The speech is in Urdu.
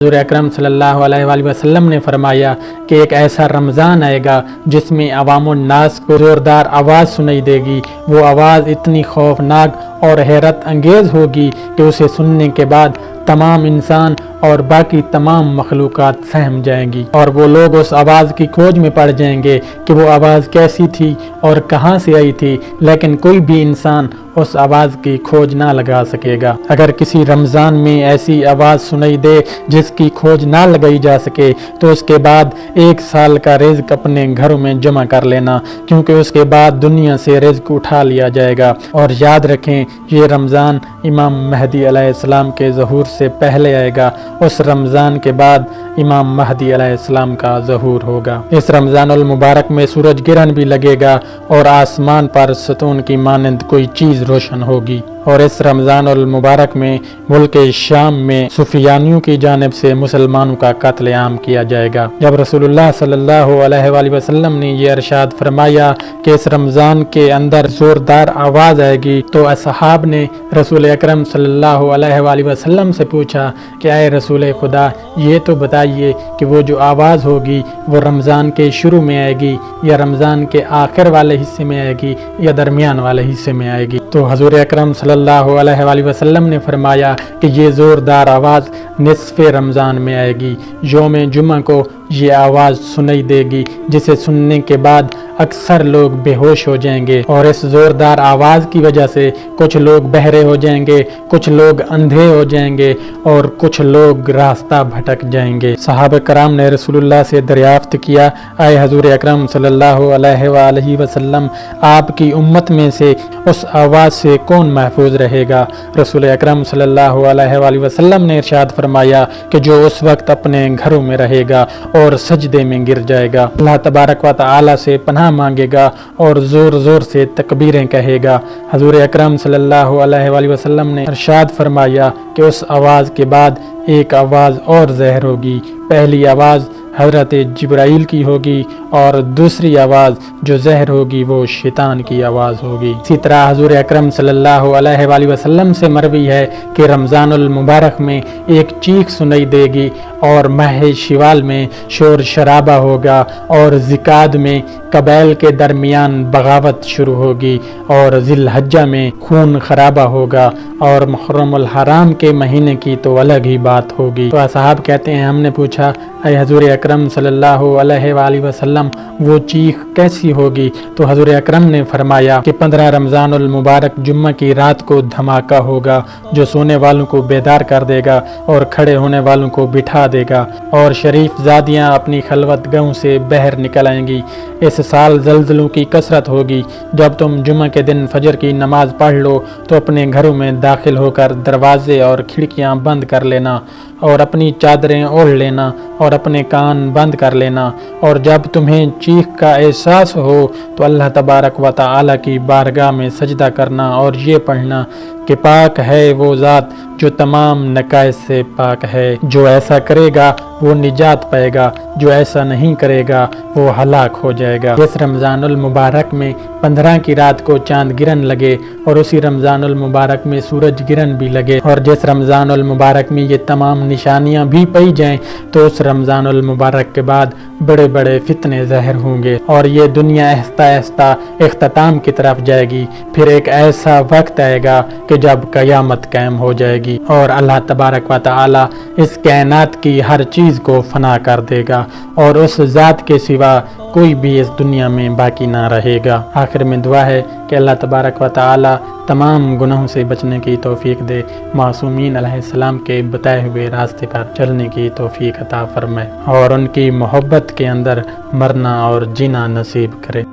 حضور اکرم صلی اللہ علیہ وآلہ وسلم نے فرمایا کہ ایک ایسا رمضان آئے گا جس میں عوام الناس کو زوردار آواز سنائی دے گی۔ وہ آواز اتنی خوفناک اور حیرت انگیز ہوگی کہ اسے سننے کے بعد تمام انسان اور باقی تمام مخلوقات سہم جائیں گی، اور وہ لوگ اس آواز کی کھوج میں پڑ جائیں گے کہ وہ آواز کیسی تھی اور کہاں سے آئی تھی، لیکن کوئی بھی انسان اس آواز کی کھوج نہ لگا سکے گا۔ اگر کسی رمضان میں ایسی آواز سنائی دے جس کی کھوج نہ لگائی جا سکے تو اس کے بعد 1 سال کا رزق اپنے گھروں میں جمع کر لینا، کیونکہ اس کے بعد دنیا سے رزق اٹھا لیا جائے گا۔ اور یاد رکھیں، یہ رمضان امام مہدی علیہ السلام کے ظہور سے پہلے آئے گا، اس رمضان کے بعد امام مہدی علیہ السلام کا ظہور ہوگا۔ اس رمضان المبارک میں سورج گرہن بھی لگے گا اور آسمان پر ستون کی مانند کوئی چیز روشن ہوگی، اور اس رمضان المبارک میں ملک شام میں سفیانیوں کی جانب سے مسلمانوں کا قتل عام کیا جائے گا۔ جب رسول اللہ صلی اللہ علیہ وآلہ وسلم نے یہ ارشاد فرمایا کہ اس رمضان کے اندر زوردار آواز آئے گی تو اصحاب نے رسول اکرم صلی اللہ علیہ وآلہ وسلم سے پوچھا کہ اے رسول خدا، یہ تو بتائیے کہ وہ جو آواز ہوگی وہ رمضان کے شروع میں آئے گی یا رمضان کے آخر والے حصے میں آئے گی یا درمیان والے حصے میں آئے گی؟ تو حضور اکرم صلی اللہ علیہ وآلہ وسلم نے فرمایا کہ یہ زوردار آواز نصف رمضان میں آئے گی۔ یوم جمعہ کو یہ آواز سنائی دے گی، جسے سننے کے بعد اکثر لوگ بے ہوش ہو جائیں گے، اور اس زوردار آواز کی وجہ سے کچھ لوگ بہرے ہو جائیں گے، کچھ لوگ اندھے ہو جائیں گے اور کچھ لوگ راستہ بھٹک جائیں گے۔ صحابہ کرام نے رسول اللہ سے دریافت کیا، اے حضور اکرم صلی اللہ علیہ وآلہ وسلم، آپ کی امت میں سے اس آواز سے کون محفوظ رہے گا؟ رسول اکرم صلی اللہ علیہ وآلہ وسلم نے ارشاد فرمایا کہ جو اس وقت اپنے گھروں میں رہے گا اور سجدے میں گر جائے گا، اللہ تبارک و تعالی سے پناہ مانگے گا اور زور زور سے تکبیریں کہے گا۔ حضور اکرم صلی اللہ علیہ وآلہ وسلم نے ارشاد فرمایا کہ اس آواز کے بعد ایک آواز اور ظاہر ہوگی۔ پہلی آواز حضرت جبرائیل کی ہوگی اور دوسری آواز جو ظاہر ہوگی وہ شیطان کی آواز ہوگی۔ اسی طرح حضور اکرم صلی اللہ علیہ وآلہ وسلم سے مروی ہے کہ رمضان المبارک میں ایک چیخ سنائی دے گی، اور ماہ شوال میں شور شرابہ ہوگا، اور ذکاد میں قبائل کے درمیان بغاوت شروع ہوگی، اور ذی الحجہ میں خون خرابہ ہوگا، اور محرم الحرام کے مہینے کی تو الگ ہی بات ہوگی۔ تو اصحاب کہتے ہیں، ہم نے پوچھا اے حضور اکرم صلی اللہ علیہ وآلہ وسلم، وہ چیخ کیسی ہوگی؟ تو حضور اکرم نے فرمایا کہ 15 رمضان المبارک جمعہ کی رات کو دھماکہ ہوگا جو سونے والوں کو بیدار کر دے گا اور کھڑے ہونے والوں کو بٹھا دے گا، اور شریف زادیاں اپنی خلوت گاہوں سے باہر نکل آئیں گی۔ اس سال زلزلوں کی کثرت ہوگی۔ جب تم جمعہ کے دن فجر کی نماز پڑھ لو تو اپنے گھروں میں داخل ہو کر دروازے اور کھڑکیاں بند کر لینا، اور اپنی چادریں اوڑھ لینا اور اپنے کان بند کر لینا، اور جب تمہیں چیخ کا احساس ہو تو اللہ تبارک و تعالی کی بارگاہ میں سجدہ کرنا اور یہ پڑھنا کہ پاک ہے وہ ذات جو تمام نقائص سے پاک ہے۔ جو ایسا کرے گا وہ نجات پائے گا، جو ایسا نہیں کرے گا وہ ہلاک ہو جائے گا۔ اس رمضان المبارک میں 15 کی رات کو چاند گرہن لگے، اور اسی رمضان المبارک میں سورج گرہن بھی لگے، اور جس رمضان المبارک میں یہ تمام نشانیاں بھی پائی جائیں تو اس رمضان المبارک کے بعد بڑے بڑے فتنے ظاہر ہوں گے، اور یہ دنیا آہستہ آہستہ اختتام کی طرف جائے گی۔ پھر ایک ایسا وقت آئے گا کہ جب قیامت قائم ہو جائے گی، اور اللہ تبارک و تعالی اس کائنات کی ہر چیز کو فنا کر دے گا، اور اس ذات کے سوا کوئی بھی اس دنیا میں باقی نہ رہے گا۔ آخر میں دعا ہے کہ اللہ تبارک و تعالی تمام گناہوں سے بچنے کی توفیق دے، معصومین علیہ السلام کے بتائے ہوئے راستے پر چلنے کی توفیق عطا فرمائے، اور ان کی محبت کے اندر مرنا اور جینا نصیب کرے۔